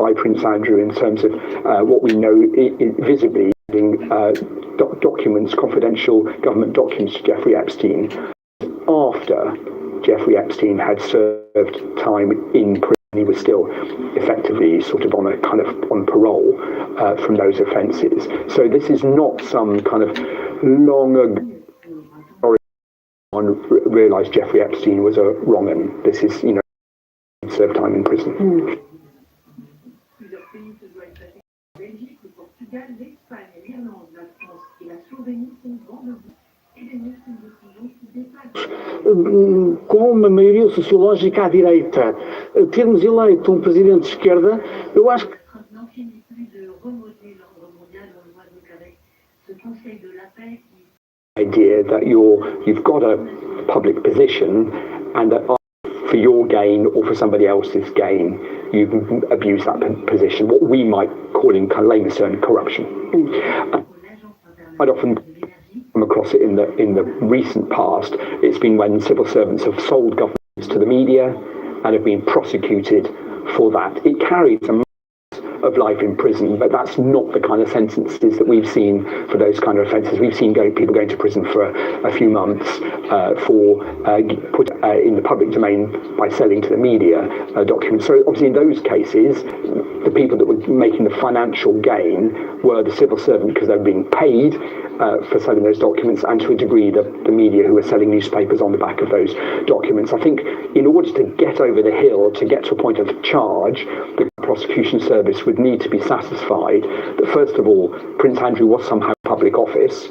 by Prince Andrew in terms of what we know visibly documents, confidential government documents to Jeffrey Epstein after Jeffrey Epstein had served time in prison. He was still effectively sort of on parole from those offences. So this is not some kind of long ago realised Jeffrey Epstein was a wrong un. This is, served time in prison. Com uma maioria sociológica à direita, termos eleito presidente de esquerda, eu acho que idea that you've got a public position and that for your gain or for somebody else's gain, you've abused that position, what we might call in kind of layman's terms corruption. I'd often come across it in the recent past. It's been when civil servants have sold governments to the media and have been prosecuted for that. It carries a of life in prison, but that's not the kind of sentences that we've seen for those kind of offences. We've seen people going to prison for a few months for put in the public domain by selling to the media documents. So obviously in those cases, the people that were making the financial gain were the civil servant because they were being paid for selling those documents, and to a degree the media who were selling newspapers on the back of those documents. I think in order to get over the hill, to get to a point of charge, the prosecution service would need to be satisfied that first of all Prince Andrew was somehow public office.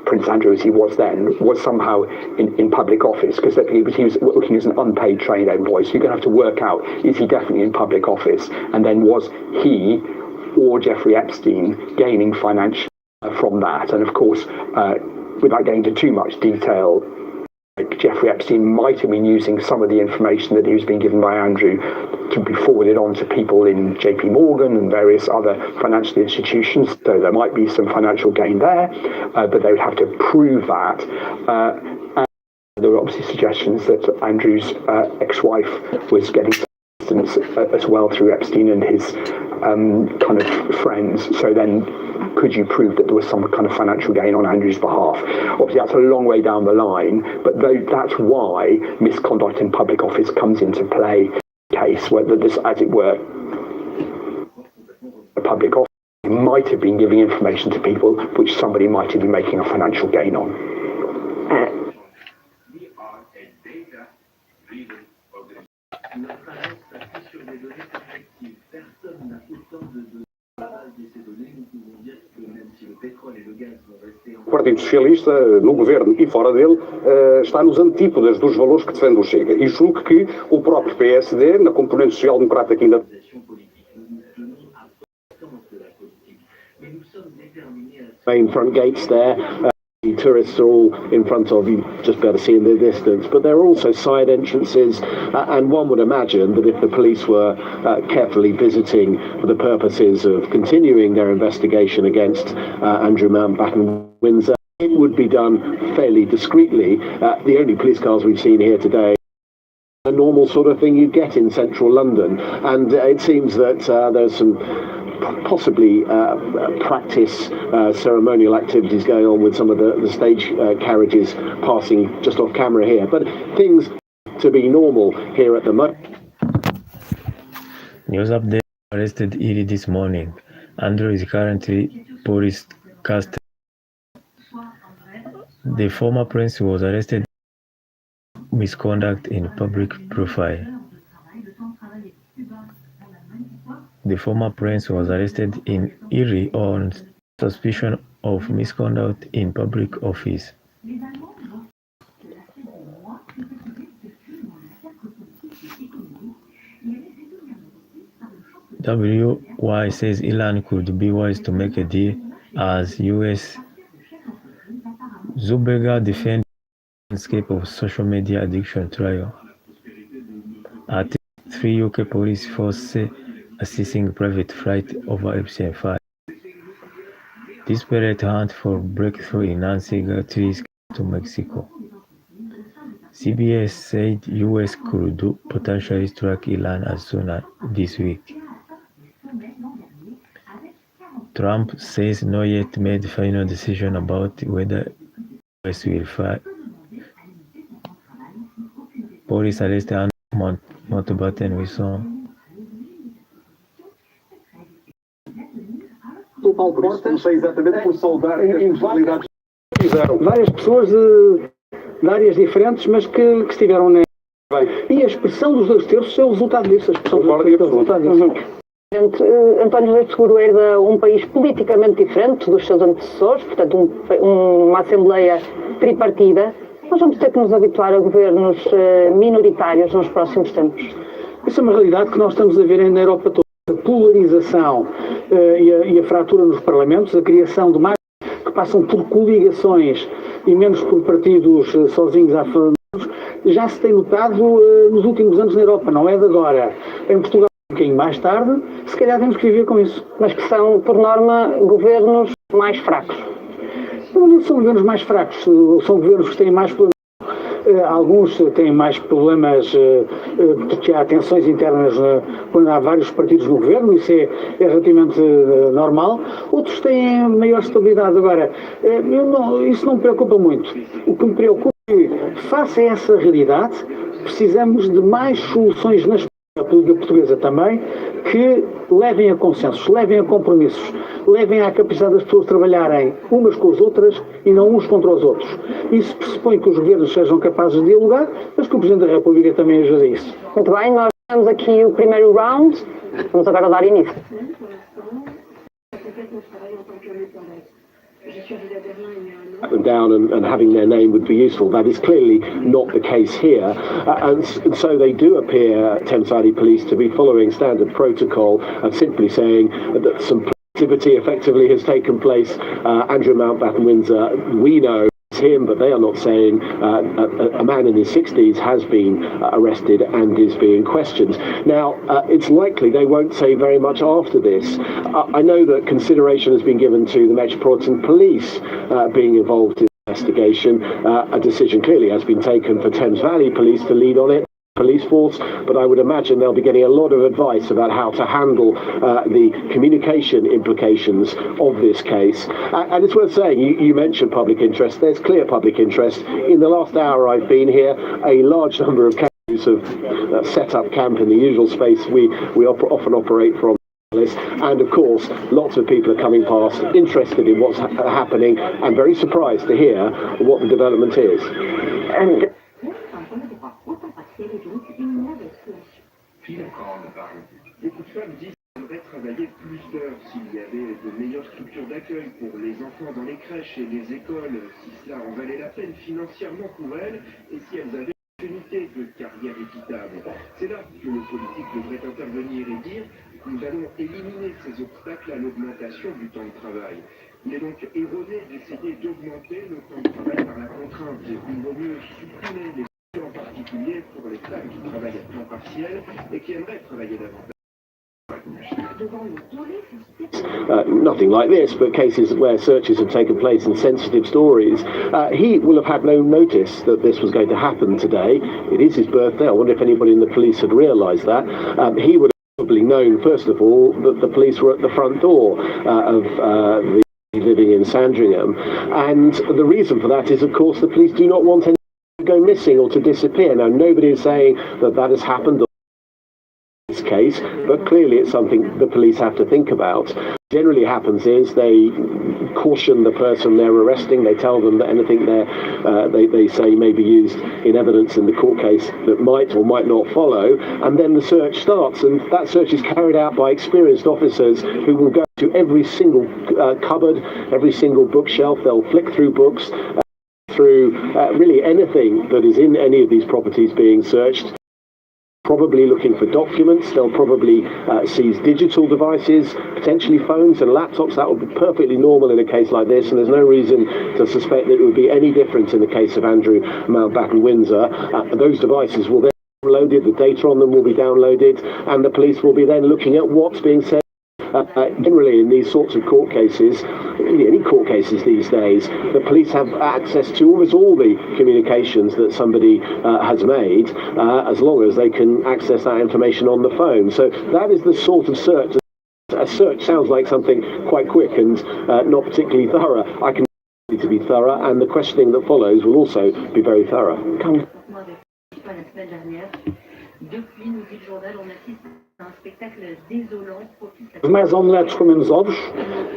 Prince Andrew, as he was then, was somehow in public office, because he was working as an unpaid trained envoy. So you're going to have to work out, is he definitely in public office? And then was he or Jeffrey Epstein gaining financially from that? And of course, without getting into too much detail, Jeffrey Epstein might have been using some of the information that he was being given by Andrew to be forwarded on to people in JP Morgan and various other financial institutions, so there might be some financial gain there, but they would have to prove that. And there were obviously suggestions that Andrew's ex-wife was getting assistance as well through Epstein and his kind of friends. So then could you prove that there was some kind of financial gain on Andrew's behalf? Obviously, that's a long way down the line, but that's why misconduct in public office comes into play. Case where there's, as it were, a public office might have been giving information to people which somebody might have been making a financial gain on. O Partido Socialista, no governo e fora dele, está nos antípodas dos valores que defende o Chega. E julgo que o próprio PSD, na componente social-democrata que ainda... main front gates there. Tourists are all in front of you, just better see in the distance, but there are also side entrances, and one would imagine that if the police were carefully visiting for the purposes of continuing their investigation against Andrew Mountbatten-Windsor, it would be done fairly discreetly. The only police cars we've seen here today, a normal sort of thing you get in central London, and it seems that there's some possibly practice ceremonial activities going on with some of the stage carriages passing just off camera here, but things to be normal here at the moment. News update: arrested early this morning. Andrew is currently police custody. The former prince was arrested for misconduct in public profile. The former prince was arrested in Erie on suspicion of misconduct in public office. WY says Iran could be wise to make a deal as US Zubega defends the landscape of social media addiction trial. At 3 UK police force say assisting private flight over Eipstein file. Desperate hunt for breakthrough in Nancy Gutierrez to Mexico. CBS said US could potentially strike Iran as soon as this week. Trump says no yet made final decision about whether US will fire. Police arrest Andrew Mountbatten-Windsor. Não sei exatamente por saudar em possibilidades. Várias pessoas de áreas diferentes, mas que estiveram na. E a expressão dos 2/3 é o resultado disso. A expressão dos 2/3 é o resultado disso. António José Seguro herda um país politicamente diferente dos seus antecessores, portanto uma Assembleia tripartida. Nós vamos ter que nos habituar a governos minoritários nos próximos tempos. Isso é uma realidade que nós estamos a ver na Europa toda. A polarização e a fratura nos parlamentos, a criação de mais que passam por coligações e menos por partidos sozinhos à frente, já se tem notado nos últimos anos na Europa, não é de agora. Em Portugal, um bocadinho mais tarde, se calhar temos que viver com isso. Mas que são, por norma, governos mais fracos. Não são governos mais fracos, são governos que têm mais problemas. Alguns têm mais problemas porque há tensões internas quando há vários partidos no governo, isso é relativamente normal. Outros têm maior estabilidade. Agora, isso não me preocupa muito. O que me preocupa é que, face a essa realidade, precisamos de mais soluções na política portuguesa também, que levem a consensos, levem a compromissos, levem à capacidade das pessoas trabalharem umas com as outras e não uns contra os outros. Isso pressupõe que os governos sejam capazes de dialogar, mas que o Presidente da República também ajude a isso. Muito bem, nós temos aqui o primeiro round, vamos agora dar início. Down and having their name would be useful. That is clearly not the case here. And so they do appear, Thames Valley Police, to be following standard protocol and simply saying that some activity effectively has taken place. Andrew Mountbatten-Windsor, we know it's him, but they are not saying a man in his 60s has been arrested and is being questioned. Now, it's likely they won't say very much after this. I know that consideration has been given to the Metropolitan Police being involved in the investigation. A decision clearly has been taken for Thames Valley Police to lead on it. Police force, but I would imagine they'll be getting a lot of advice about how to handle the communication implications of this case. And it's worth saying, you mentioned public interest. There's clear public interest. In the last hour I've been here, a large number of campus have set up camp in the usual space we often operate from. And of course, lots of people are coming past, interested in what's happening, and very surprised to hear what the development is. And beaucoup de femmes disent qu'elles aimeraient travailler plus d'heures s'il y avait de meilleures structures d'accueil pour les enfants dans les crèches et les écoles, si cela en valait la peine financièrement pour elles et si elles avaient une unité de carrière équitable. C'est là que le politique devrait intervenir et dire nous allons éliminer ces obstacles à l'augmentation du temps de travail. Il est donc erroné d'essayer d'augmenter le temps de travail par la contrainte. Il vaut mieux supprimer les en particulier pour les femmes qui travaillent à temps partiel et qui aimeraient travailler davantage. Nothing like this, but cases where searches have taken place in sensitive stories. He will have had no notice that this was going to happen today. It is his birthday. I wonder if anybody in the police had realised that. He would have probably known, first of all, that the police were at the front door of the living in Sandringham. And the reason for that is, of course, the police do not want any to go missing or to disappear. Now, nobody is saying that that has happened in this case, but clearly it's something the police have to think about. Generally happens is they caution the person they're arresting, they tell them that anything they say may be used in evidence in the court case that might or might not follow, and then the search starts, and that search is carried out by experienced officers who will go to every single cupboard, every single bookshelf, they'll flick through books, through really anything that is in any of these properties being searched, probably looking for documents. They'll probably seize digital devices, potentially phones and laptops. That would be perfectly normal in a case like this, and there's no reason to suspect that it would be any different in the case of Andrew Mountbatten-Windsor. Those devices will then be downloaded, the data on them will be downloaded, and the police will be then looking at what's being said. Generally in these sorts of court cases, any court cases these days, the police have access to almost all the communications that somebody has made, as long as they can access that information on the phone. So that is the sort of search a search sounds like something quite quick and not particularly thorough. I can to be thorough, and the questioning that follows will also be very thorough. Mais omeletes com menos ovos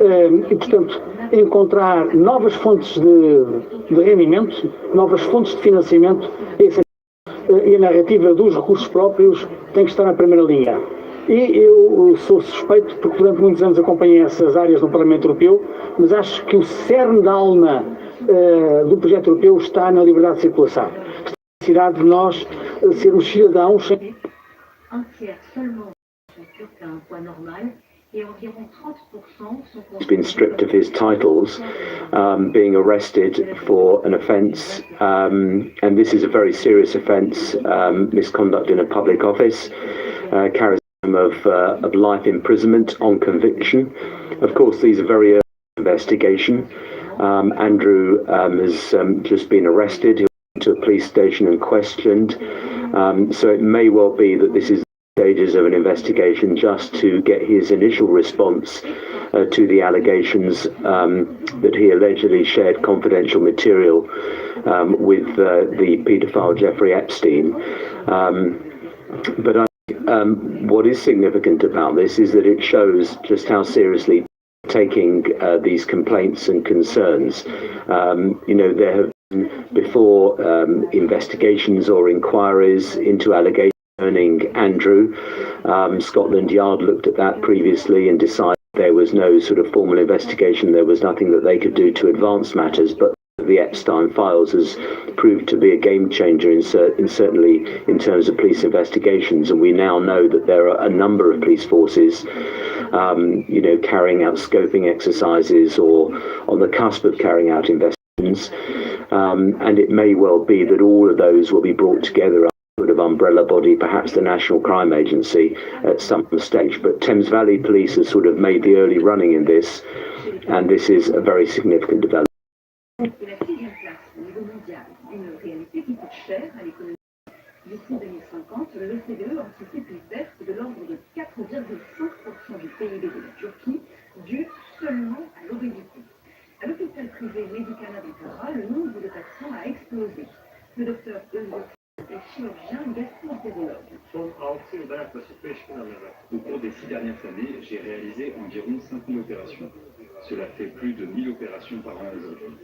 e, portanto, encontrar novas fontes de rendimento, novas fontes de financiamento e a narrativa dos recursos próprios tem que estar na primeira linha. E eu sou suspeito porque durante muitos anos acompanhei essas áreas no Parlamento Europeu, mas acho que o cerne da alma do projeto europeu está na liberdade de circulação. A necessidade de nós sermos cidadãos sem... He's been stripped of his titles, being arrested for an offence, and this is a very serious offence, misconduct in a public office, carries a term of life imprisonment on conviction. Of course, these are very early investigation. Andrew has just been arrested. He went to a police station and questioned, so it may well be that this is stages of an investigation just to get his initial response to the allegations that he allegedly shared confidential material with the paedophile Jeffrey Epstein. But what is significant about this is that it shows just how seriously taking these complaints and concerns. There have been before investigations or inquiries into allegations concerning Andrew. Scotland Yard looked at that previously and decided there was no sort of formal investigation. There was nothing that they could do to advance matters, but the Epstein files has proved to be a game changer certainly in terms of police investigations, and we now know that there are a number of police forces carrying out scoping exercises or on the cusp of carrying out investigations, and it may well be that all of those will be brought together of umbrella body, perhaps the National Crime Agency at some stage. But Thames Valley Police has sort of made the early running in this, and this is a very significant development. D'ici 2050, l'OCDE anticipe une perte de l'ordre de 4,5% du PIB de la Turquie, due seulement à l'obésité. À l'hôpital privé médical d'Ankara, le nombre de patients a explosé. Le docteur est chirurgien gastro-entérologue. Au cours des 6 dernières années, j'ai réalisé environ 5000 opérations. Cela fait plus de 1000 opérations par an aujourd'hui.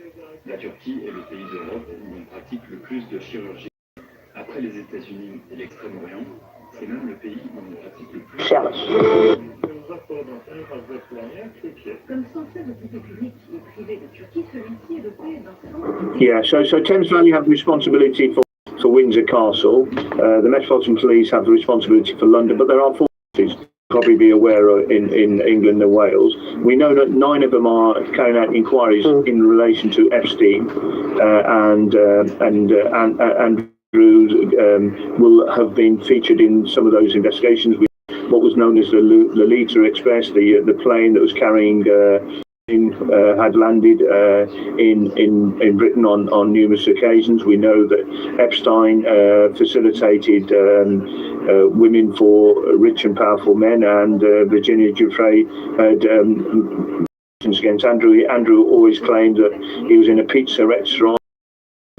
La Turquie est le pays d'Europe où on pratique le plus de chirurgie. Après les États-Unis et l'Extrême-Orient, c'est même le pays où on pratique le plus. Comme centre d'hôpitaux publics et privés de Turquie, celui-ci est doté d'un centre. Yeah, so Thames Valley have responsibility for Windsor Castle. The Metropolitan Police have the responsibility for London, but there are forces probably be aware of in England and Wales. We know that 9 of them are carrying out inquiries in relation to Epstein, and will have been featured in some of those investigations. What was known as the Lolita Express, the plane that was carrying had landed in Britain on numerous occasions. We know that Epstein facilitated women for rich and powerful men, and Virginia Giuffre had against Andrew. Andrew always claimed that he was in a pizza restaurant.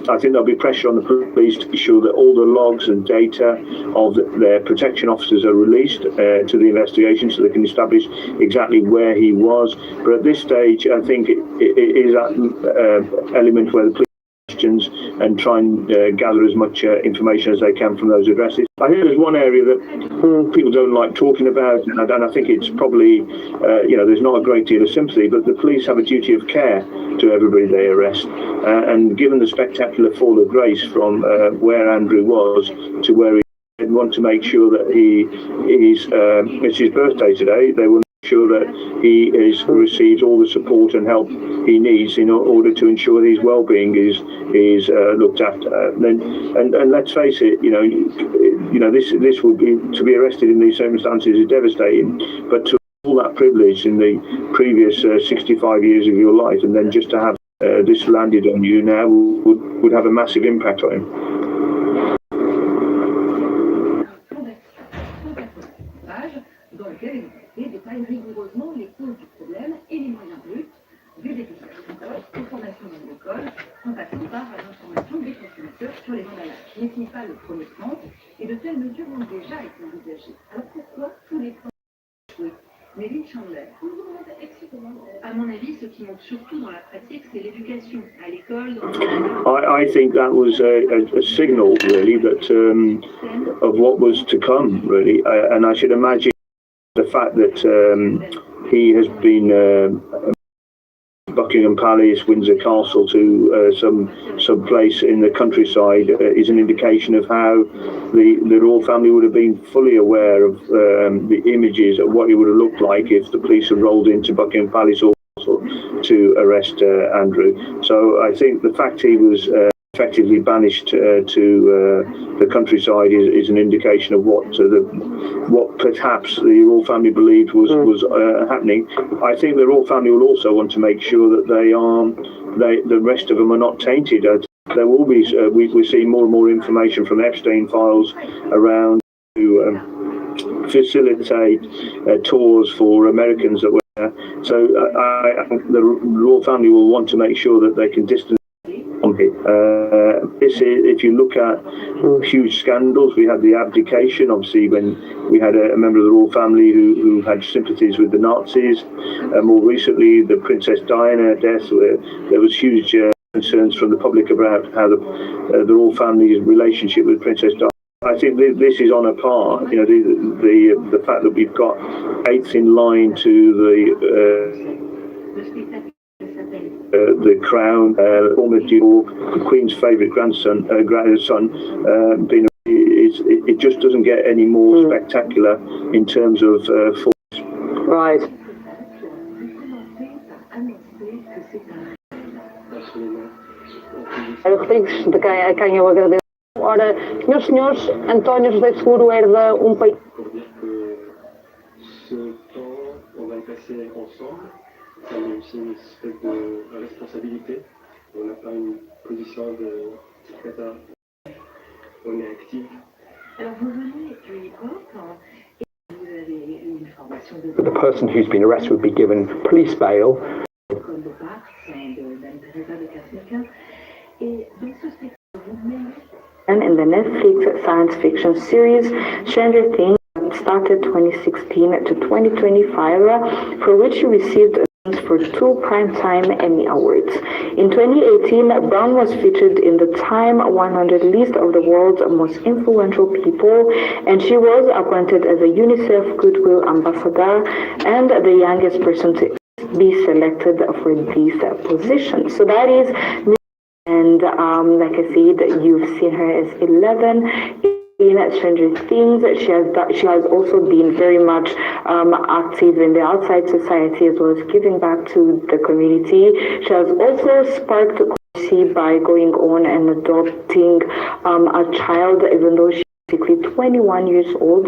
I think there'll be pressure on the police to be sure that all the logs and data of their protection officers are released to the investigation so they can establish exactly where he was. But at this stage, I think it is that element where the police questions and try and gather as much information as they can from those addresses. I think there's one area that people don't like talking about, and I think it's probably, there's not a great deal of sympathy, but the police have a duty of care to everybody they arrest. And given the spectacular fall of grace from where Andrew was to where he didn't want to make sure that it's his birthday today, they will make sure that he receives all the support and help he needs in order to ensure his well-being is looked after. And let's face it, this would be, to be arrested in these circumstances is devastating, but to all that privilege in the previous 65 years of your life, and then just to have this landed on you now would have a massive impact on him. Dans lequel il détaille rigoureusement les causes du problème et les moyens bruts, du dépistage précoce aux formations dans l'école, en passant par l'information des consommateurs sur les emballages. Mais ce n'est pas le premier plan, et de telles mesures ont déjà été envisagées. Alors pourquoi tous les plans échoués? Mais Lynn Chandler. À mon avis, ce qui manque surtout dans la pratique, c'est l'éducation à l'école. I think that was a signal, really, that of what was to come, really, and I should imagine the fact that he has been Buckingham Palace, Windsor Castle to some place in the countryside is an indication of how the royal family would have been fully aware of the images of what it would have looked like if the police had rolled into Buckingham Palace or to arrest Andrew. So I think the fact he was effectively banished to the countryside is an indication of what perhaps the royal family believed was happening. I think the royal family will also want to make sure that the rest of them are not tainted. There will be we see more and more information from Epstein files around to facilitate tours for Americans that were there. So the royal family will want to make sure that they can distance. If you look at huge scandals, we had the abdication, obviously, when we had a member of the royal family who had sympathies with the Nazis. More recently, the Princess Diana death, where there was huge concerns from the public about how the royal family's relationship with Princess Diana. I think this is on a par. You know, the fact that we've got eighth in line to the crown, former Duke, the Queen's favourite grandson, it just doesn't get any more spectacular in terms of force. Right. Rodrigues, de quem eu agradeço. Ora, meus senhores, António José Seguro herda país. Ce temps, on va le passer ensemble. Ça met aussi une espèce de responsabilité. On n'a pas une position de secrétaire. On est actif. Alors vous venez du hip-hop et vous avez une formation de... The person who's been arrested would be given police bail. L'école de Parks d'Anne-Teresa de Castelcan. Et dans ce spectacle, vous mêlez... And in the Netflix science fiction series Stranger Things, started 2016 to 2025, for which he received for 2 Primetime Emmy Awards. In 2018, Brown was featured in the Time 100 list of the world's most influential people, and she was appointed as a UNICEF Goodwill Ambassador and the youngest person to be selected for this position. So that is, and like I said, you've seen her as 11 in Stranger Things. She has also been very much active in the outside society as well as giving back to the community. She has also sparked controversy by going on and adopting a child, even though she's basically 21 years old.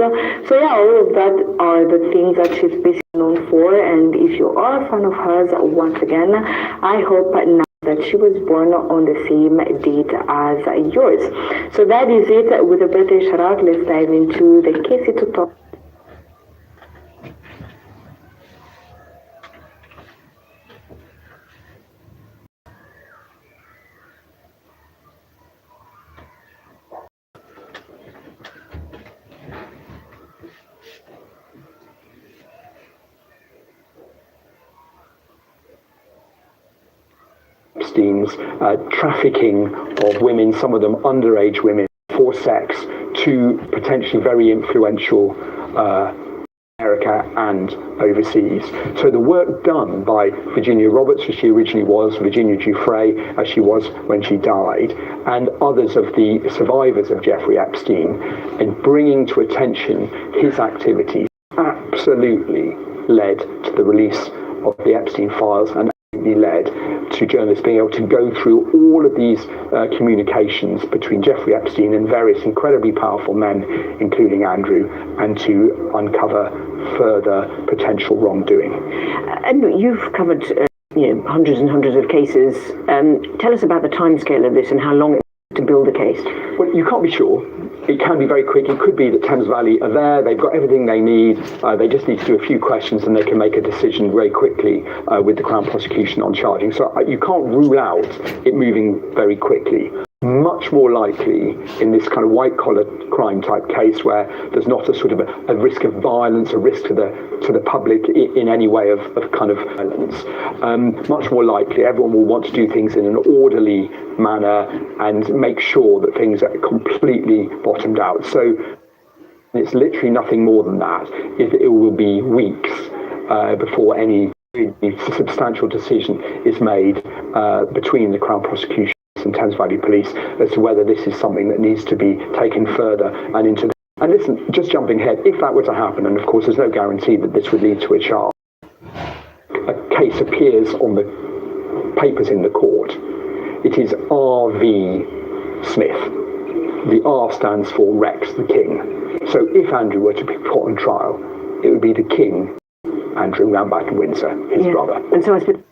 So yeah, all of that are the things that she's basically known for. And if you are a fan of hers, once again, I hope now that she was born on the same date as yours. So that is it with the birthday shout out. Let's dive into the Casey to talk. Epstein's trafficking of women, some of them underage women, for sex to potentially very influential America and overseas. So the work done by Virginia Roberts, as she originally was, Virginia Giuffre, as she was when she died, and others of the survivors of Jeffrey Epstein, in bringing to attention his activities, absolutely led to the release of the Epstein files and led to journalists being able to go through all of these communications between Jeffrey Epstein and various incredibly powerful men, including Andrew, and to uncover further potential wrongdoing. And you've covered hundreds and hundreds of cases. Tell us about the timescale of this and how long it took to build the case. Well, you can't be sure. it can be very quick. It could be that Thames Valley are there, they've got everything they need, they just need to do a few questions and they can make a decision very quickly with the Crown prosecution on charging. So you can't rule out it moving very quickly. Much more likely in this kind of white-collar crime type case where there's not a sort of a risk of violence, a risk to the public in any way of kind of violence. Much more likely everyone will want to do things in an orderly manner and make sure that things are completely bottomed out. So it's literally nothing more than that. It will be weeks before any substantial decision is made between the Crown prosecution and Thames Valley Police as to whether this is something that needs to be taken further and into the... And listen, just jumping ahead, if that were to happen, and of course there's no guarantee that this would lead to a charge, a case appears on the papers in the court, it is R.V. Smith. The R stands for Rex, the King. So if Andrew were to be put on trial, it would be the King, Andrew Mountbatten-Windsor, his brother. And so I suppose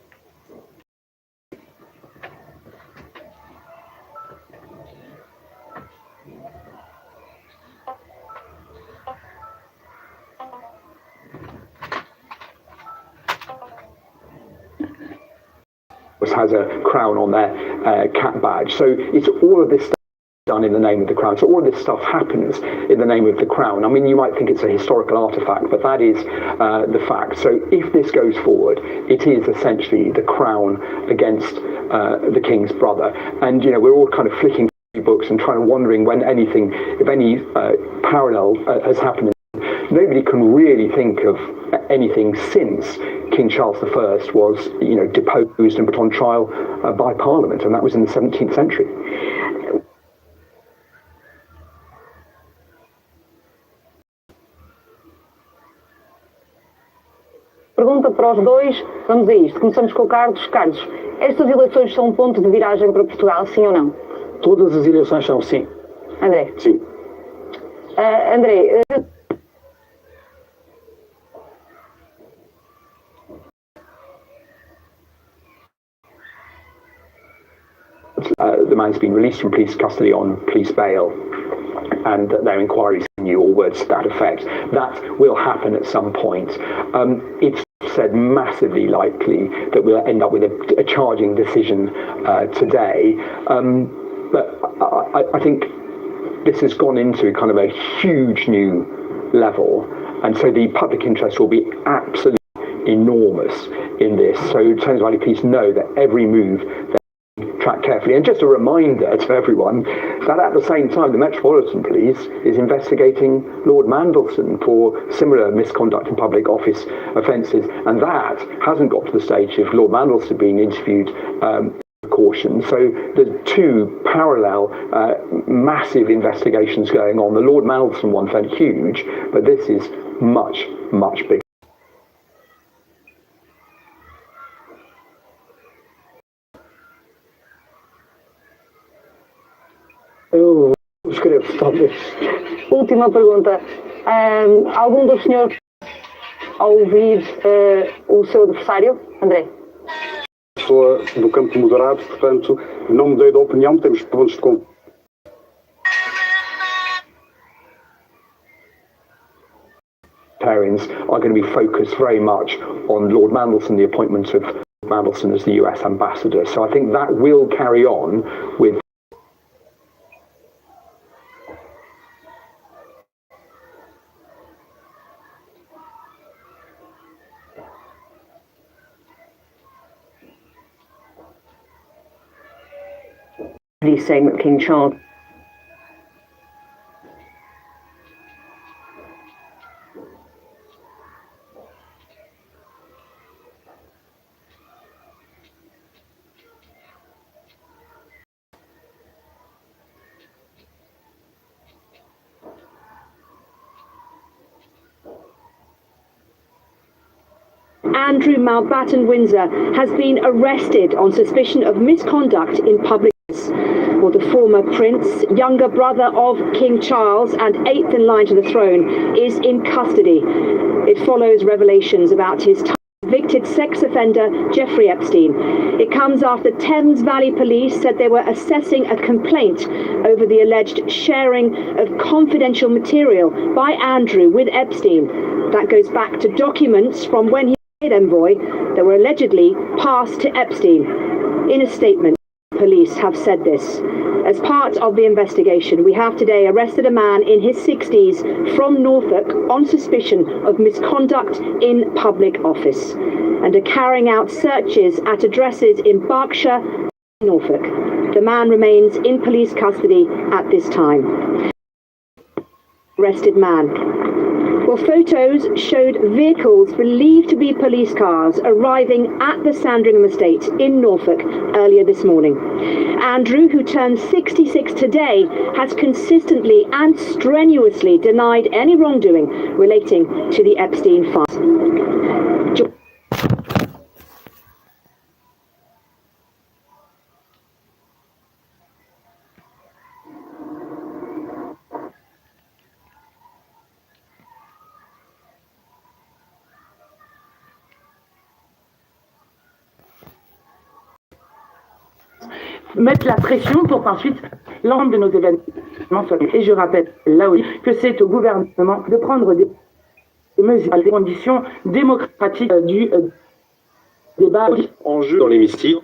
has a crown on their cap badge. So it's all of this stuff done in the name of the Crown. So all of this stuff happens in the name of the Crown. I mean, you might think it's a historical artifact, but that is the fact. So if this goes forward, it is essentially the Crown against the King's brother. And, you know, we're all kind of flicking through books and wondering when anything, if any parallel has happened. Nobody can really think of anything since King Charles I was, you know, deposed and put on trial by Parliament, and that was in the 17th century. Pergunta para os dois, vamos a isto. Começamos com o Carlos. Carlos, estas eleições são um ponto de viragem para Portugal, sim ou não? Todas as eleições são sim. André? Sim. André, the man's been released from police custody on police bail, and their inquiries continue, or words to that effect. That will happen at some point. It's said massively likely that we'll end up with a charging decision today. But I think this has gone into kind of a huge new level, and so the public interest will be absolutely enormous in this. So Thames Valley Police know that every move track carefully. And just a reminder to everyone that at the same time the Metropolitan Police is investigating Lord Mandelson for similar misconduct in public office offences, and that hasn't got to the stage of Lord Mandelson being interviewed caution. So there's two parallel massive investigations going on. The Lord Mandelson one felt huge, but this is much, much bigger. Eu escrevo, talvez. Última pergunta. Algum dos senhores ao ouvir o seu adversário? André? Pessoa do campo moderado, portanto, não mudei de opinião, temos pontos de contato. Parents are going to be focused very much on Lord Mandelson, the appointment of Mandelson as the US ambassador. So I think that will carry on with He's saying that King Charles Andrew Mountbatten-Windsor has been arrested on suspicion of misconduct in public. Well, the former prince, younger brother of King Charles and eighth in line to the throne, is in custody. It follows revelations about his convicted sex offender Jeffrey Epstein. It comes after Thames Valley Police said they were assessing a complaint over the alleged sharing of confidential material by Andrew with Epstein. That goes back to documents from when he was envoy that were allegedly passed to Epstein. In a statement, police have said this. As part of the investigation, we have today arrested a man in his 60s from Norfolk on suspicion of misconduct in public office and are carrying out searches at addresses in Berkshire and Norfolk. The man remains in police custody at this time. Arrested man. Well, photos showed vehicles believed to be police cars arriving at the Sandringham estate in Norfolk earlier this morning. Andrew, who turned 66 today, has consistently and strenuously denied any wrongdoing relating to the Epstein files. Mettre la pression pour qu'ensuite l'ensemble de nos événements soient. Et je rappelle là aussi que c'est au gouvernement de prendre des mesures à des conditions démocratiques du débat. En jeu dans l'hémicycle.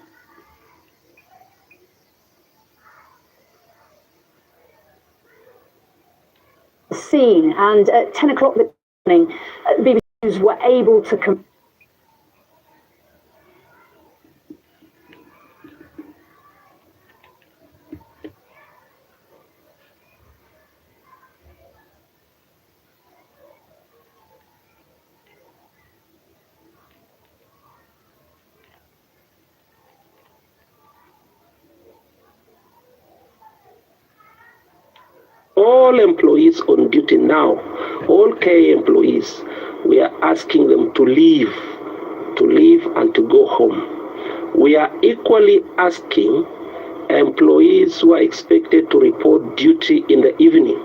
Scene, and at 10 o'clock this morning, BBC News were able to all employees on duty now, all K employees, we are asking them to leave and to go home. We are equally asking employees who are expected to report duty in the evening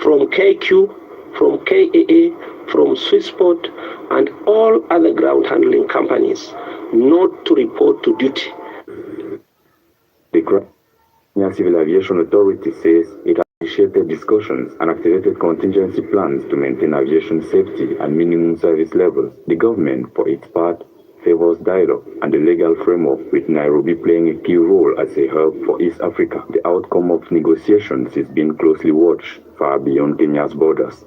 from KQ, from KAA, from Swissport, and all other ground handling companies not to report to duty. The Civil Aviation Authority says it has initiated discussions and activated contingency plans to maintain aviation safety and minimum service levels. The government, for its part, favors dialogue and the legal framework, with Nairobi playing a key role as a hub for East Africa. The outcome of negotiations is being closely watched far beyond Kenya's borders.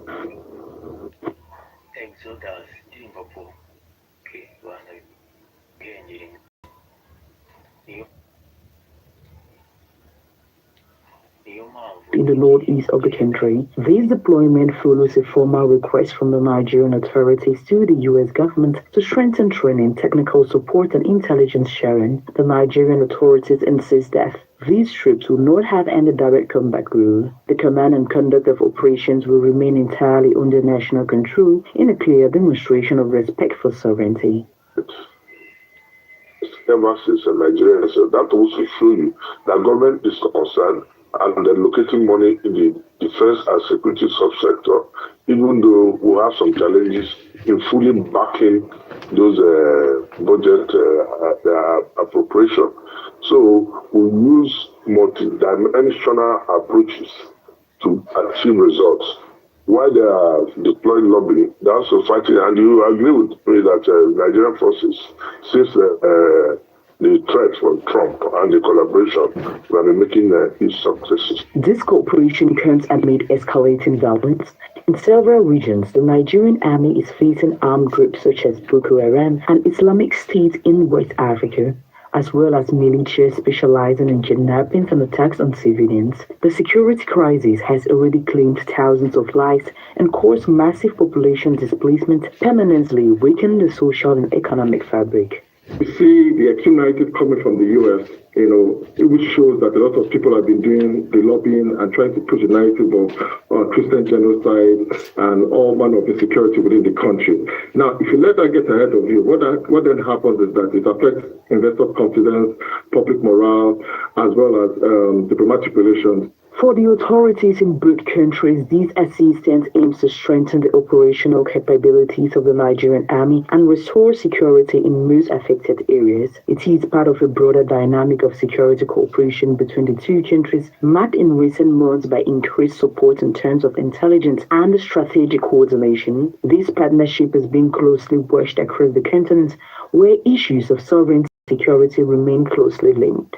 In the northeast of the country, this deployment follows a formal request from the Nigerian authorities to the U.S. government to strengthen training, technical support, and intelligence sharing. The Nigerian authorities insist that these troops will not have any direct combat role. The command and conduct of operations will remain entirely under national control, in a clear demonstration of respect for sovereignty. Ever since Nigeria, so that also shows you that government is concerned and they're locating money in the defense and security subsector, even though we have some challenges in fully backing those budget appropriation. So we use multi-dimensional approaches to achieve results. While they are deploying lobbying, they're also fighting, and you agree with me that Nigerian forces, since the threat from Trump and the collaboration, we have been making huge successes. This cooperation comes amid escalating violence. In several regions, the Nigerian army is facing armed groups such as Boko Haram and Islamic State in West Africa, as well as militias specializing in kidnappings and attacks on civilians. The security crisis has already claimed thousands of lives and caused massive population displacement, permanently weakening the social and economic fabric. We see the accumulated coming from the U.S., which shows that a lot of people have been doing the lobbying and trying to push the narrative of Christian genocide and all manner of insecurity within the country. Now, if you let that get ahead of you, what then happens is that it affects investor confidence, public morale, as well as diplomatic relations For the authorities in both countries, this assistance aims to strengthen the operational capabilities of the Nigerian army and restore security in most affected areas. It is part of a broader dynamic of security cooperation between the two countries, marked in recent months by increased support in terms of intelligence and strategic coordination. This partnership is being closely watched across the continent, where issues of sovereignty and security remain closely linked.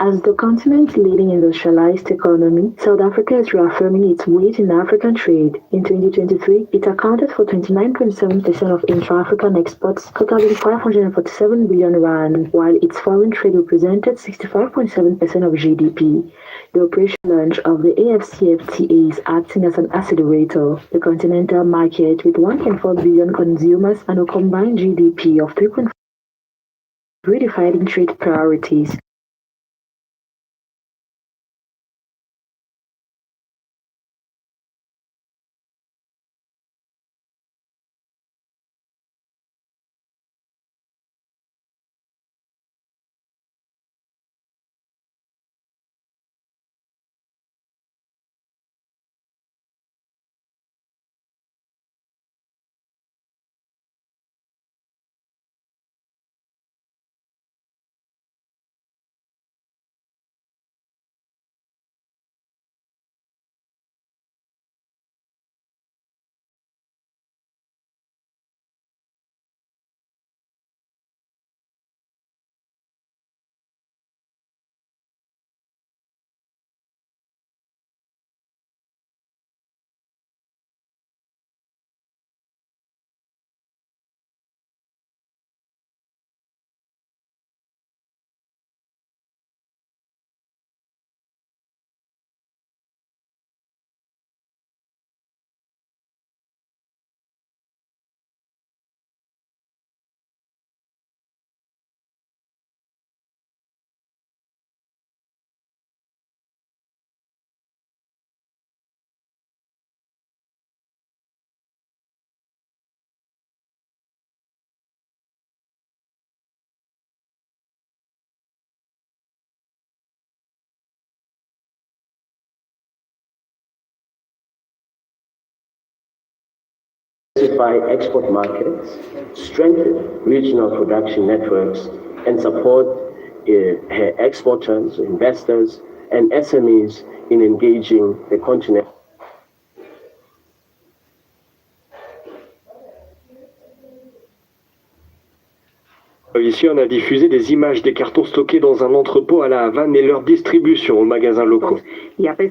As the continent's leading industrialized economy, South Africa is reaffirming its weight in African trade. In 2023, it accounted for 29.7% of intra-African exports, totaling 547 billion rand, while its foreign trade represented 65.7% of GDP. The operational launch of the AfCFTA is acting as an accelerator. The continental market, with 1.4 billion consumers and a combined GDP of 3.4 redefining trade priorities. Diversify export markets, strengthen regional production networks, and support exporters, investors, and SMEs in engaging the continent. Ici, on a diffusé des images des cartons stockés dans un entrepôt à La Havane et leur distribution aux magasins locaux. Après,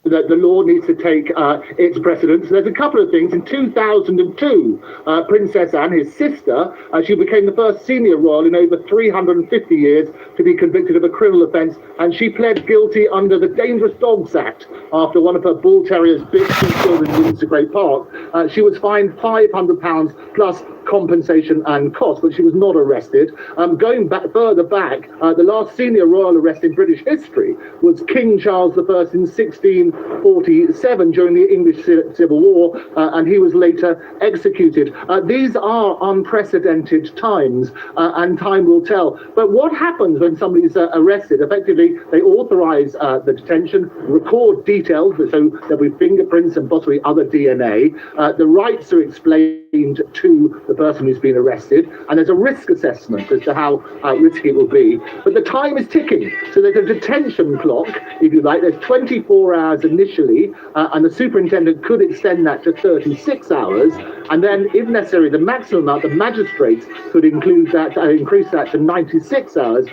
that the law needs to take its precedence. There's a couple of things. In 2002, Princess Anne, his sister, she became the first senior royal in over 350 years to be convicted of a criminal offence, and she pled guilty under the Dangerous Dogs Act after one of her bull terriers bit two children in Windsor Great Park. She was fined £500 plus compensation and costs, but she was not arrested. Going back further back, the last senior royal arrest in British history was King Charles I in 1647 during the English Civil War, and he was later executed. These are unprecedented times, and time will tell. But what happens when somebody's arrested? Effectively, they authorise the detention, record details, so there'll be fingerprints and possibly other DNA. The rights are explained to the person who's been arrested, and there's a risk assessment as to how risky it will be. But the time is ticking, so there's a detention clock, if you like. There's 24 hours initially, and the superintendent could extend that to 36 hours, and then, if necessary, the maximum amount, the magistrates could increase that to 96 hours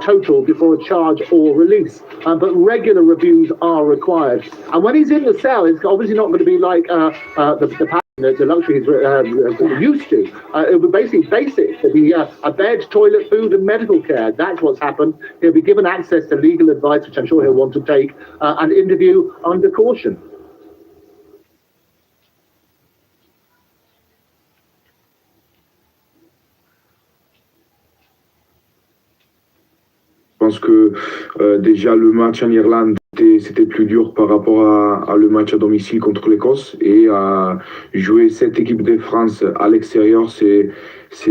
total before a charge or release. But regular reviews are required. And when he's in the cell, it's obviously not going to be like the luxury he's used to. It would basically basic. There'd be a bed, toilet, food, and medical care. That's what's happened. He'll be given access to legal advice, which I'm sure he'll want to take, and interview under caution. Je pense que déjà le match en Irlande était c'était plus dur par rapport à le match à domicile contre l'Écosse. Et jouer cette équipe de France à l'extérieur, c'est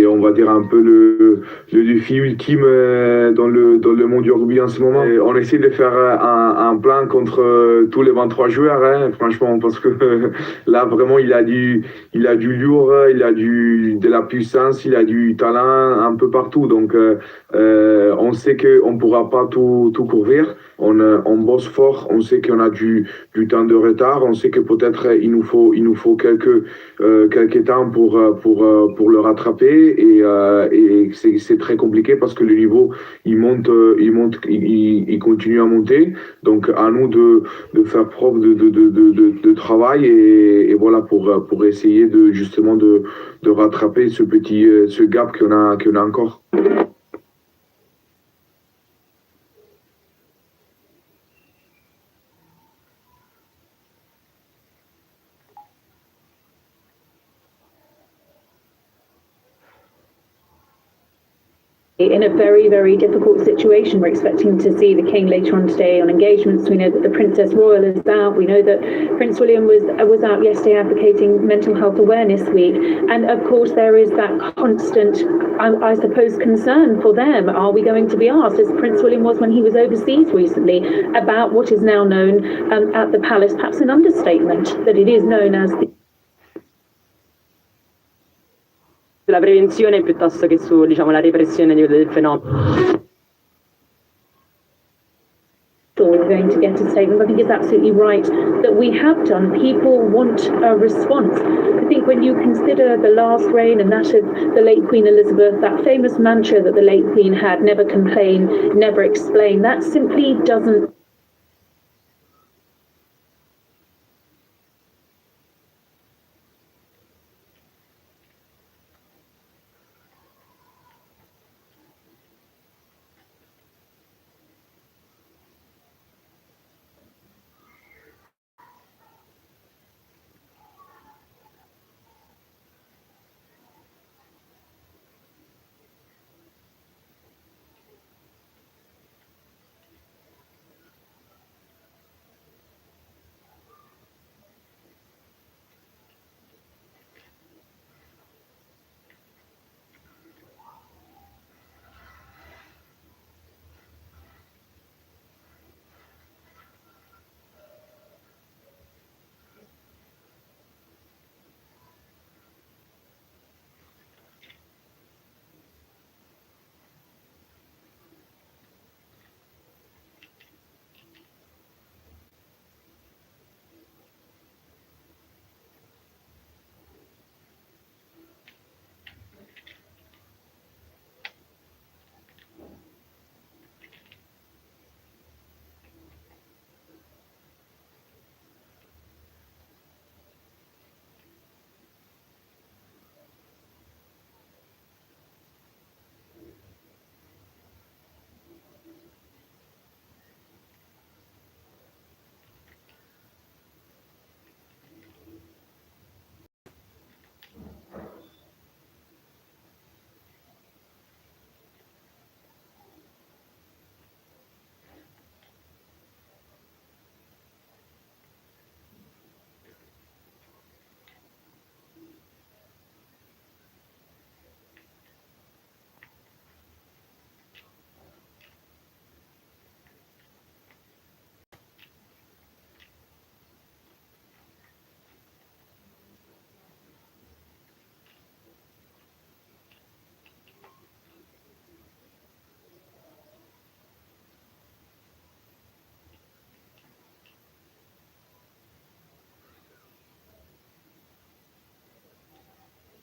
on va dire, un peu le défi ultime dans le monde du rugby en ce moment. Et on essaie de faire un plan contre tous les 23 joueurs, hein, franchement, parce que là, vraiment, il a du lourd, il a de la puissance, il a du talent un peu partout. Donc, on sait qu'on ne pourra pas tout couvrir. On bosse fort, on sait qu'on a du temps de retard, on sait que peut-être il nous faut quelques temps pour le rattraper et c'est très compliqué parce que le niveau il continue à monter. Donc à nous de faire preuve de travail et voilà pour essayer justement de rattraper ce gap qu'on a encore. In a very, very difficult situation. We're expecting to see the King later on today on engagements. We know that the Princess Royal is out. We know that Prince William was out yesterday advocating Mental Health Awareness Week. And of course there is that constant, I suppose, concern for them. Are we going to be asked, as Prince William was when he was overseas recently, about what is now known at the palace, perhaps an understatement, that it is known as sulla prevenzione piuttosto che su, diciamo, la repressione del fenomeno. We're going to get a statement. I think it's absolutely right that we have done. People want a response. I think when you consider the last reign and that of the late Queen Elizabeth, that famous mantra that the late Queen had, never complain, never explain, that simply doesn't.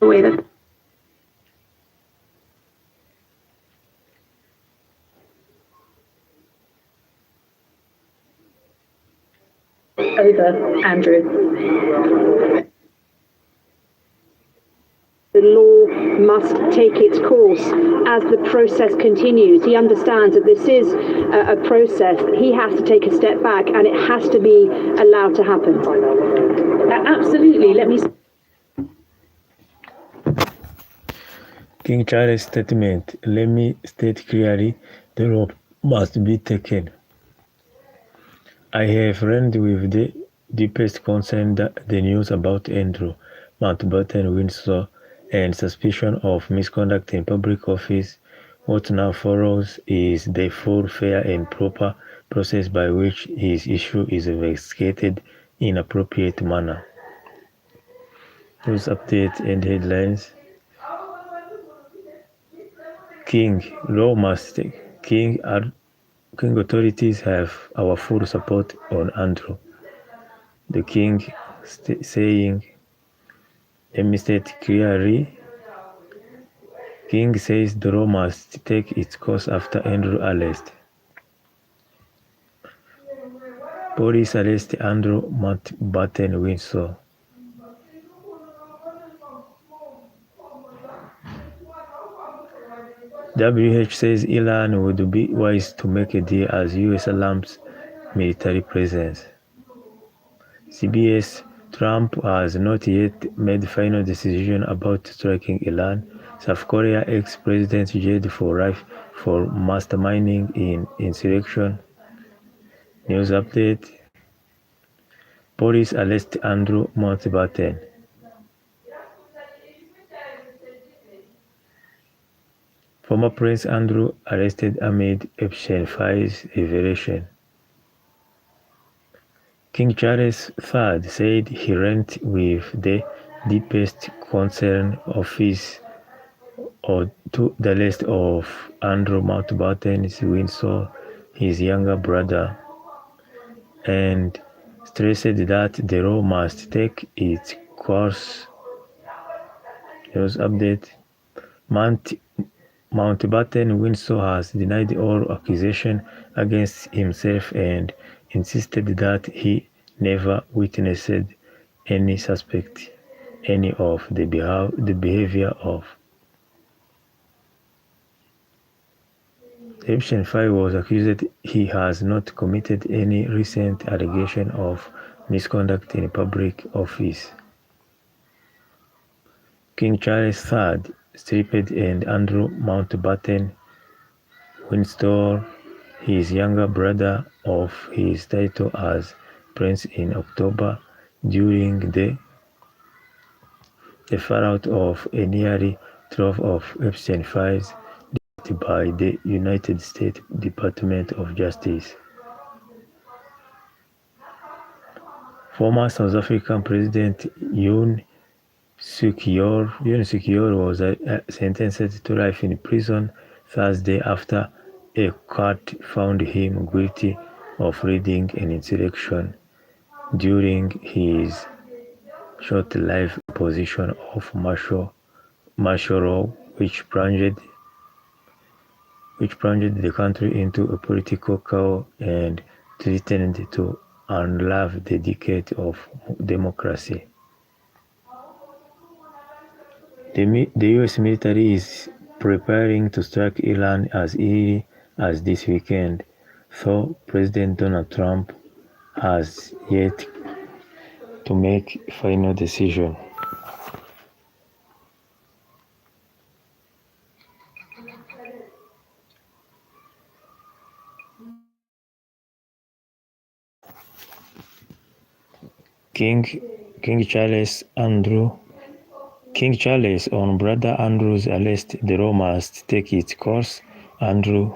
Way that over, Andrew. The law must take its course as the process continues. He understands that this is a process. He has to take a step back and it has to be allowed to happen. Absolutely. Let me. King Charles' statement, let me state clearly, the law must be taken. I have learned with the deepest concern that the news about Andrew Mountbatten-Windsor and suspicion of misconduct in public office. What now follows is the full, fair and proper process by which his issue is investigated in appropriate manner. News update and headlines. King authorities have our full support on Andrew. The king saying, let me state clearly, King says the law must take its course after Andrew arrest. Police arrest Andrew Mountbatten-Windsor. WH says Iran would be wise to make a deal as US lamps military presence. CBS, Trump has not yet made final decision about striking Iran. South Korea ex-president jailed for life for masterminding in insurrection. News update. Police arrest Andrew Mountbatten. Former Prince Andrew arrested amid Epstein files revelation. King Charles III said he learned with the deepest concern of his or to the rest of Andrew Mountbatten-Windsor, his younger brother, and stressed that the law must take its course. News update. Mountbatten-Windsor has denied all accusations against himself and insisted that he never witnessed any suspect any of the behavior of. Epstein was accused he has not committed any recent allegation of misconduct in public office. King Charles III stripped and Andrew Mountbatten-Windsor, his younger brother, of his title as prince in October during the fallout of a nearly trove of Epstein files leaked by the United States Department of Justice. Former South African President Yoon Suk Yeol was sentenced to life in prison Thursday after a court found him guilty of leading an insurrection during his short-lived position of martial law, which plunged the country into a political chaos and threatened to unravel the decade of democracy. The US military is preparing to strike Iran as early as this weekend, though President Donald Trump has yet to make a final decision. King Charles on brother Andrew's arrest, the law must take its course. Andrew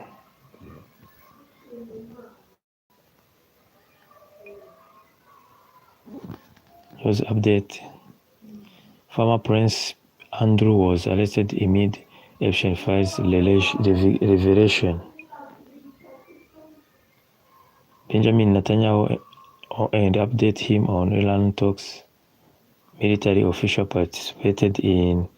News update. Former Prince Andrew was arrested amid Epstein files revelation. Benjamin Netanyahu and update him on Iran talks. Military official participated in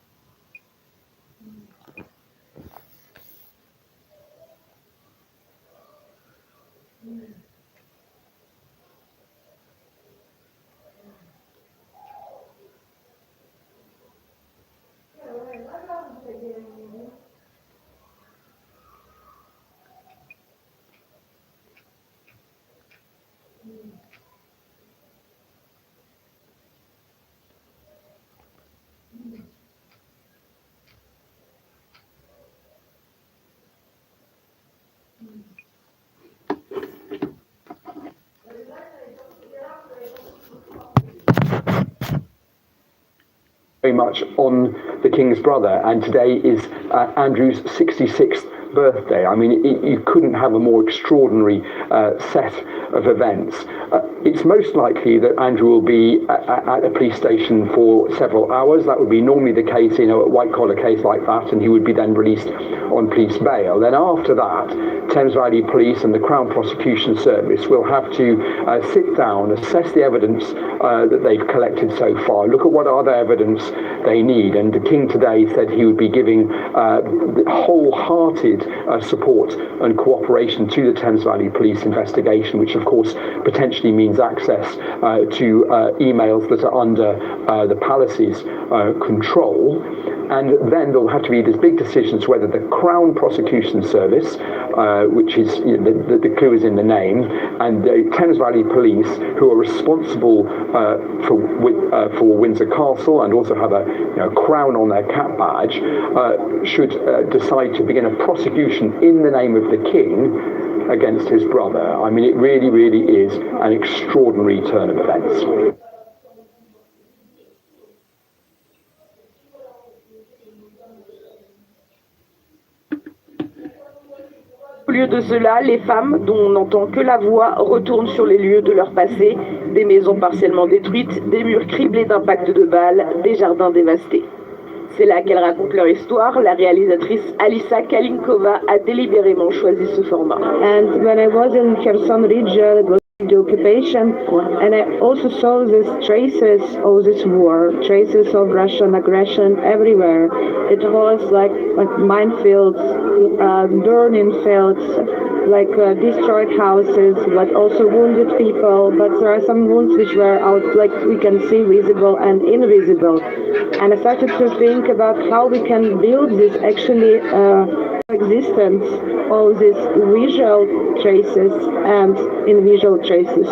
much on the King's brother, and today is Andrew's 66th birthday. I mean, you couldn't have a more extraordinary set of events. It's most likely that Andrew will be at a police station for several hours. That would be normally the case in a white-collar case like that, and he would be then released on police bail. Then after that, Thames Valley Police and the Crown Prosecution Service will have to sit down, assess the evidence that they've collected so far, look at what other evidence they need. And the King today said he would be giving wholehearted support and cooperation to the Thames Valley Police investigation, which of course potentially means access to emails that are under the palace's control. And then there'll have to be this big decision as whether the Crown Prosecution Service, which is, you know, the clue is in the name, and the Thames Valley Police, who are responsible for Windsor Castle and also have a crown on their cap badge, should decide to begin a prosecution in the name of the King against his brother. I mean, it really, really is an extraordinary turn of events. Au lieu de cela, les femmes, dont on n'entend que la voix, retournent sur les lieux de leur passé, des maisons partiellement détruites, des murs criblés d'impacts de balles, des jardins dévastés. C'est là qu'elles racontent leur histoire. La réalisatrice Alisa Kalinkova a délibérément choisi ce format. And when I was in Kherson region, it was the occupation, and I also saw these traces of this war, traces of Russian aggression everywhere. It was like minefields, burning fields, like destroyed houses, but also wounded people. But there are some wounds which were out, like we can see, visible and invisible. And I started to think about how we can build this actually existence of these visual traces and invisible traces.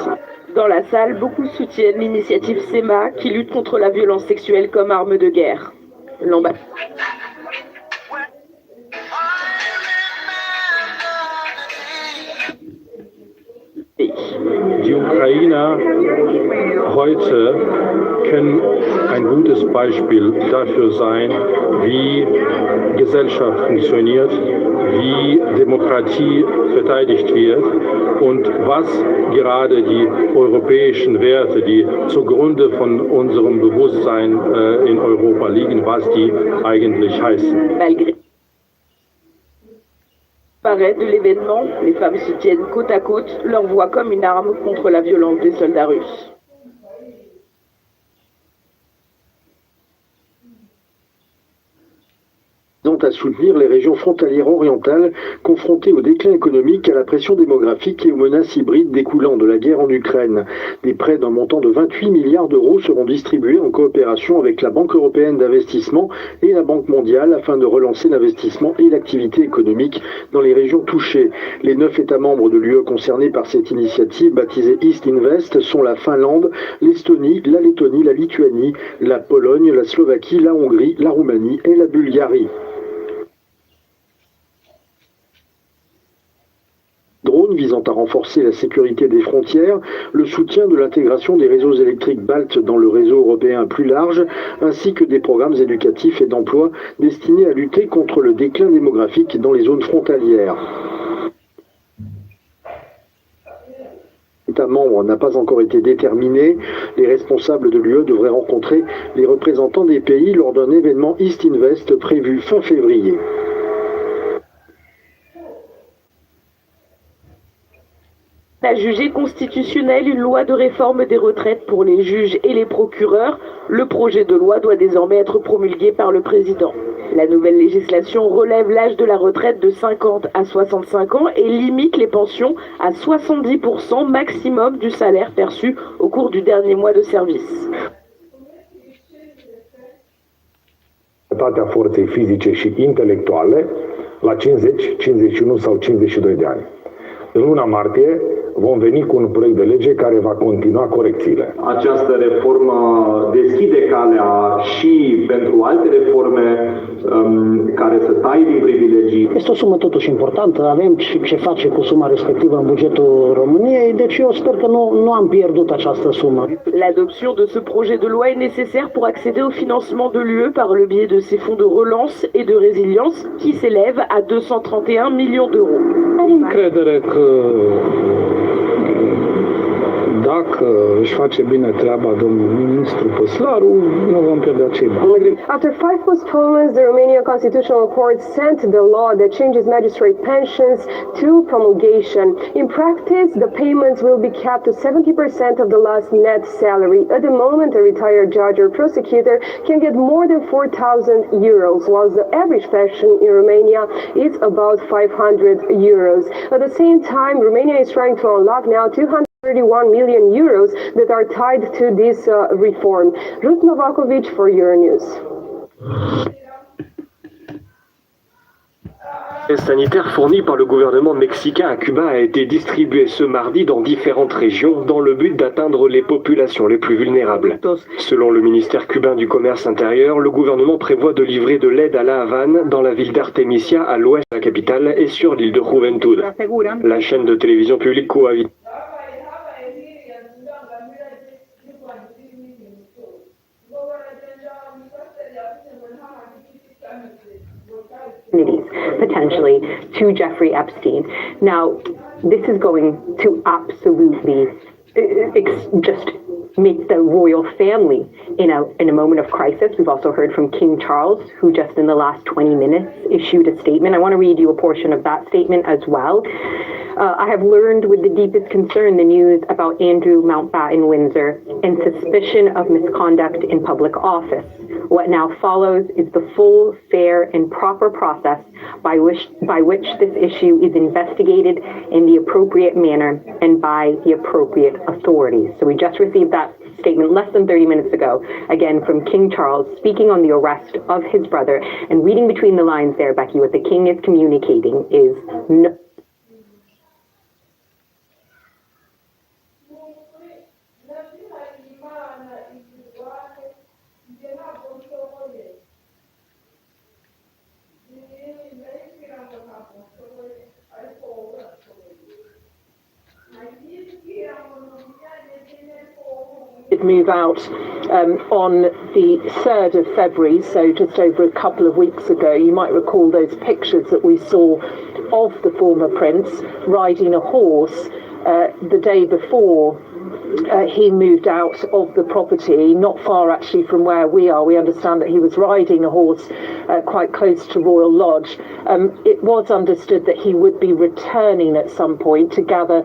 Dans la salle, beaucoup soutiennent l'initiative SEMA qui lutte contre la violence sexuelle comme arme de guerre. Die Ukrainer heute können ein gutes Beispiel dafür sein, wie Gesellschaft funktioniert, wie Demokratie verteidigt wird und was gerade die europäischen Werte, die zugrunde von unserem Bewusstsein in Europa liegen, was die eigentlich heißen. De l'événement, les femmes se tiennent côte à côte, leur voix comme une arme contre la violence des soldats russes. À soutenir les régions frontalières orientales confrontées au déclin économique, à la pression démographique et aux menaces hybrides découlant de la guerre en Ukraine. Des prêts d'un montant de 28 milliards d'euros seront distribués en coopération avec la Banque européenne d'investissement et la Banque mondiale afin de relancer l'investissement et l'activité économique dans les régions touchées. Les 9 États membres de l'UE concernés par cette initiative, baptisée East Invest, sont la Finlande, l'Estonie, la Lettonie, la Lituanie, la Pologne, la Slovaquie, la Hongrie, la Roumanie et la Bulgarie. Drones visant à renforcer la sécurité des frontières, le soutien de l'intégration des réseaux électriques baltes dans le réseau européen plus large, ainsi que des programmes éducatifs et d'emploi destinés à lutter contre le déclin démographique dans les zones frontalières. L'État membre n'a pas encore été déterminé. Les responsables de l'UE devraient rencontrer les représentants des pays lors d'un événement East Invest prévu fin février. A jugé constitutionnelle une loi de réforme des retraites pour les juges et les procureurs. Le projet de loi doit désormais être promulgué par le président. La nouvelle législation relève l'âge de la retraite de 50 à 65 ans et limite les pensions à 70% maximum du salaire perçu au cours du dernier mois de service. Forței fizice și intelectuale la 50, 51 sau 52 de ani. În luna martie vom veni cu un proiect de lege care va continua corecțiile. Această reformă deschide calea și pentru alte reforme care să taie din privilegii. Este o sumă totuși importantă, avem ce face cu suma respectivă în bugetul României, deci eu sper că nu am pierdut această sumă. L'adoption de ce projet de loi est nécessaire pour accéder au financement de l'UE par le biais de ses fonds de relance et de résilience qui s'élèvent à 231 millions d'euros. Am încredere că dacă își face bine treaba domnul ministru Păslaru, nu vom pierde acei bani. After 5 postponements, the Romanian Constitutional Court sent the law that changes magistrate pensions to promulgation. In practice, the payments will be capped to 70% of the last net salary. At the moment, a retired judge or prosecutor can get more than 4,000 euros, while the average pension in Romania is about 500 euros. At the same time, Romania is trying to unlock now 231 million euros that are tied to this reform. Ruth Novakovic for Euronews. L'aide sanitaire fournie par le gouvernement mexicain à Cuba a été distribuée ce mardi dans différentes régions dans le but d'atteindre les populations les plus vulnérables. Selon le ministère cubain du Commerce intérieur, le gouvernement prévoit de livrer de l'aide à La Havane, dans la ville d'Artemisia, à l'ouest de la capitale, et sur l'île de Juventud. La chaîne de télévision publique Coavit. Potentially to Jeffrey Epstein. Now, this is going to absolutely just make the royal family in a moment of crisis. We've also heard from King Charles, who just in the last 20 minutes issued a statement. I want to read you a portion of that statement as well. I have learned with the deepest concern the news about Andrew Mountbatten-Windsor and suspicion of misconduct in public office. What now follows is the full, fair, and proper process by which this issue is investigated in the appropriate manner and by the appropriate authorities. So we just received that statement less than 30 minutes ago, again from King Charles, speaking on the arrest of his brother. And reading between the lines there, Becky, what the King is communicating is no. Move out on the 3rd of February, so just over a couple of weeks ago. You might recall those pictures that we saw of the former prince riding a horse the day before he moved out of the property, not far actually from where we are. We understand that he was riding a horse quite close to Royal Lodge. It was understood that he would be returning at some point to gather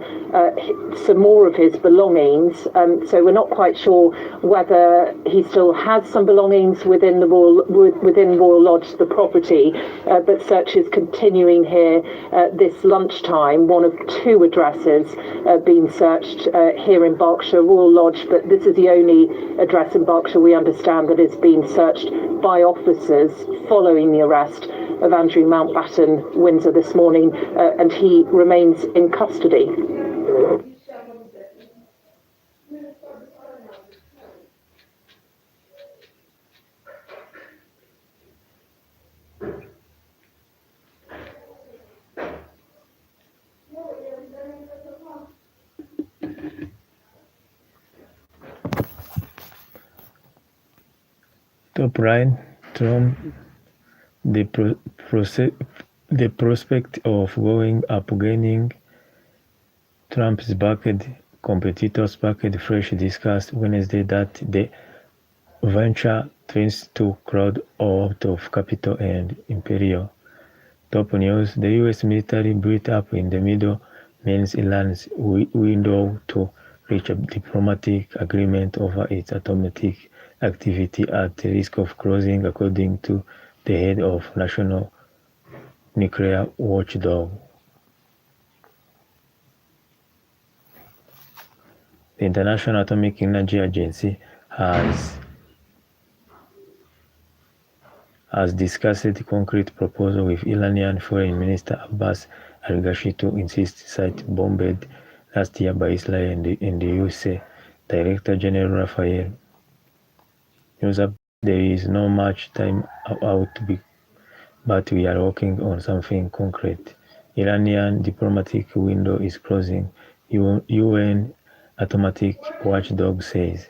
some more of his belongings. So we're not quite sure whether he still has some belongings within Royal Lodge, the property. But search is continuing here this lunchtime. One of 2 addresses being searched here in Berkshire, Royal Lodge, but this is the only address in Berkshire we understand that is being searched by officers following the arrest of Andrew Mountbatten-Windsor this morning, and he remains in custody. Top right, Trump, the prospect of going up against Trump's backed competitors backed fresh discussed Wednesday that the venture threatens to crowd out of Capitol and Imperial. Top news, the U.S. military built up in the middle means Iran's window to reach a diplomatic agreement over its atomic activity at the risk of closing, according to the head of National Nuclear Watchdog. The International Atomic Energy Agency has discussed a concrete proposal with Iranian Foreign Minister Abbas Al-Ghashi to insist site bombed last year by Israel and the USA Director General Raphael. There is no much time out, but we are working on something concrete. Iranian diplomatic window is closing, UN automatic watchdog says.